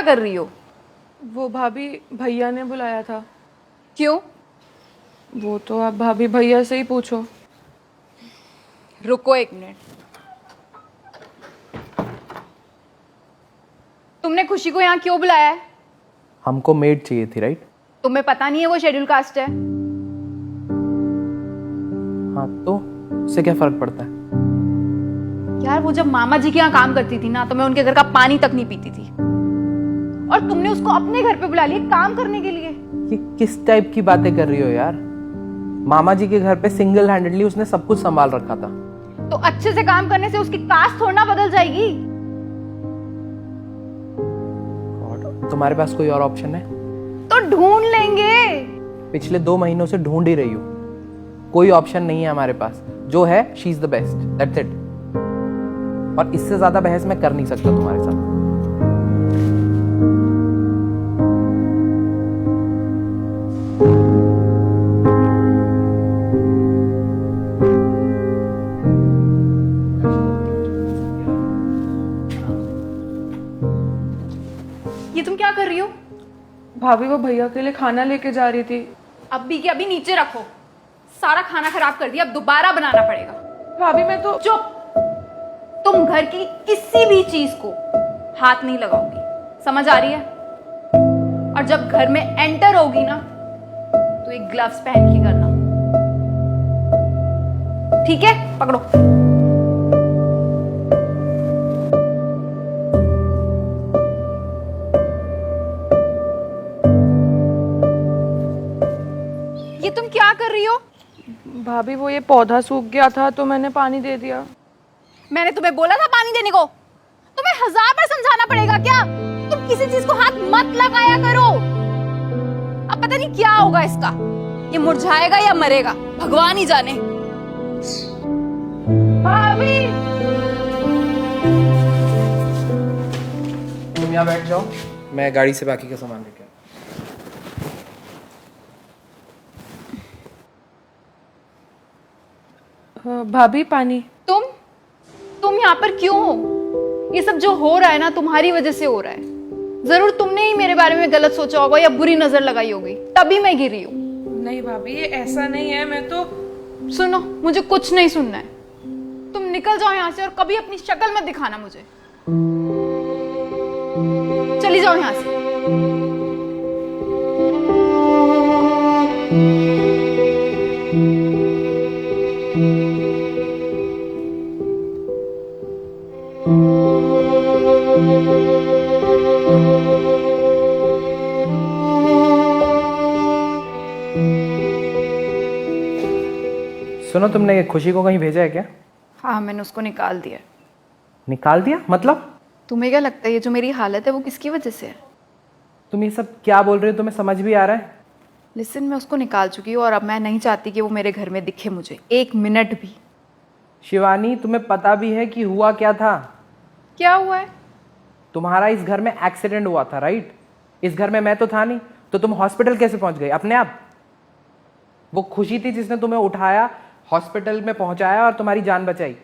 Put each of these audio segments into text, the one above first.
क्या कर रही हो? वो भाभी भैया ने बुलाया था। क्यों? वो तो आप भाभी भैया से ही पूछो। रुको 1 मिनट। तुमने खुशी को यहाँ क्यों बुलाया है? हमको मेड चाहिए थी, राइट? तुम्हें पता नहीं है वो शेड्यूल कास्ट है? हाँ, तो उससे क्या फर्क पड़ता है? यार वो जब मामा जी के यहाँ काम करती थी ना, तो मैं उनके घर का पानी तक नहीं पीती थी, और तुमने उसको अपने घर पे बुला लिया काम करने के लिए। ये किस टाइप की बातें कर रही हो यार? मामा जी के घर पे सिंगल हैंडेडली उसने सब कुछ संभाल रखा था। तो अच्छे से काम करने से उसकी कास्ट थोड़ा ना बदल जाएगी। और तुम्हारे पास कोई और ऑप्शन है? तो ढूंढ लेंगे। पिछले 2 महीनों से ढूंढ ही रही हूँ, कोई ऑप्शन नहीं है हमारे पास। जो है she is the best, that's it. और इससे ज्यादा बहस मैं कर नहीं सकता तुम्हारे साथ। ये तुम क्या कर रही हो? भाभी वो भैया के लिए खाना लेके जा रही थी। अभी के अभी नीचे रखो। सारा खाना खराब कर दिया, अब दोबारा बनाना पड़ेगा। भाभी मैं तो चुप। तुम घर की किसी भी चीज को हाथ नहीं लगाओगी, समझ आ रही है? और जब घर में एंटर होगी ना, तो एक ग्लव्स पहन के करना, ठीक है? पकड़ो। ये तुम क्या कर रही हो? भाभी वो ये पौधा सूख गया था तो मैंने पानी दे दिया। मैंने तुम्हें बोला था पानी देने को। तुम्हें 1000 बार समझाना पड़ेगा क्या? तुम किसी चीज को हाथ मत लगाया करो। अब पता नहीं क्या होगा इसका, ये मुरझाएगा या मरेगा, भगवान ही जाने। भाभी तुम यहाँ बैठ जाओ, मैं गाड़ी से बाकी का सामान लेके आता हूँ। भाभी पानी। तुम यहाँ पर क्यों हो? ये सब जो हो रहा है ना, तुम्हारी वजह से हो रहा है। जरूर तुमने ही मेरे बारे में गलत सोचा होगा या बुरी नजर लगाई होगी, तभी मैं गिरी हूँ। नहीं भाभी ये ऐसा नहीं है, मैं तो। सुनो, मुझे कुछ नहीं सुनना है। तुम निकल जाओ यहाँ से और कभी अपनी शक्ल मत दिखाना मुझे। चली जाओ यहाँ से। सुनो, तुमने ये खुशी को कहीं भेजा है क्या? हाँ, मैंने उसको निकाल दिया। निकाल दिया मतलब? तुम्हें क्या लगता है ये जो मेरी हालत है वो किसकी वजह से है? तुम ये सब क्या बोल रहे हो? तुम्हें समझ भी आ रहा है? लिसन, मैं उसको निकाल चुकी हूँ और अब मैं नहीं चाहती कि वो मेरे घर में दिखे मुझे 1 मिनट भी। शिवानी, तुम्हें पता भी है कि हुआ क्या था? क्या हुआ है? तुम्हारा इस घर में एक्सीडेंट हुआ था, राइट? इस घर में मैं तो था नहीं, तो तुम हॉस्पिटल कैसे पहुंच गए अपने आप? वो खुशी थी जिसने तुम्हें उठाया, हॉस्पिटल में पहुंचाया और तुम्हारी जान बचाई।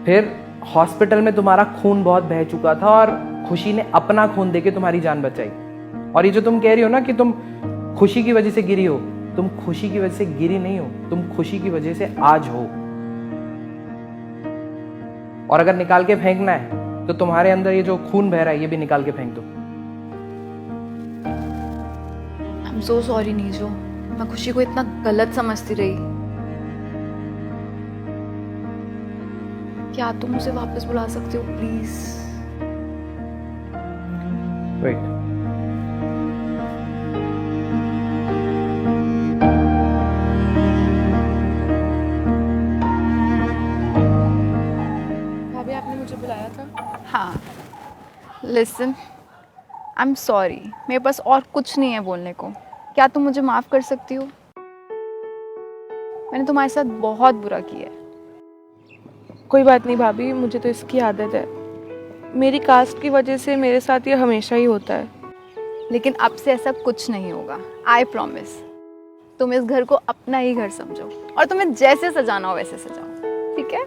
फिर हॉस्पिटल में तुम्हारा खून बहुत बह चुका था और खुशी ने अपना खून देके तुम्हारी जान बचाई। और ये जो तुम कह रही हो ना कि तुम खुशी की वजह से गिरी हो, तुम खुशी की वजह से गिरी नहीं हो, तुम खुशी की वजह से आज हो। और अगर निकाल के फेंकना है तो तुम्हारे अंदर ये जो खून बह रहा है ये भी निकाल के फेंक दो। आई एम सो सॉरी नीजो, मैं खुशी को इतना गलत समझती रही। क्या तुम उसे वापस बुला सकते हो प्लीज? वेट, भाभी आपने मुझे बुलाया था। हाँ, लिसन, आई एम सॉरी, मेरे पास और कुछ नहीं है बोलने को। क्या तुम मुझे माफ कर सकती हो? मैंने तुम्हारे साथ बहुत बुरा किया है। कोई बात नहीं भाभी, मुझे तो इसकी आदत है। मेरी कास्ट की वजह से मेरे साथ ये हमेशा ही होता है। लेकिन अब से ऐसा कुछ नहीं होगा, आई प्रॉमिस। तुम इस घर को अपना ही घर समझो और तुम्हें जैसे सजाना हो वैसे सजाओ, ठीक है?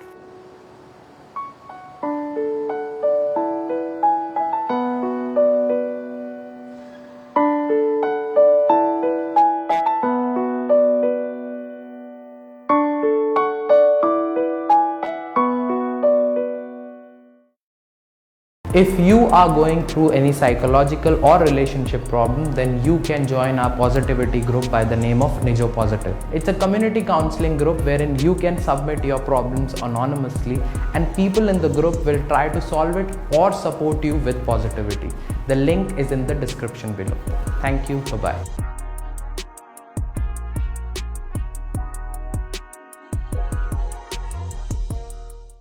If you are going through any psychological or relationship problem, then you can join our positivity group by the name of Nijo Positive. It's a community counseling group wherein you can submit your problems anonymously and people in the group will try to solve it or support you with positivity. The link is in the description below. Thank you. Bye-bye.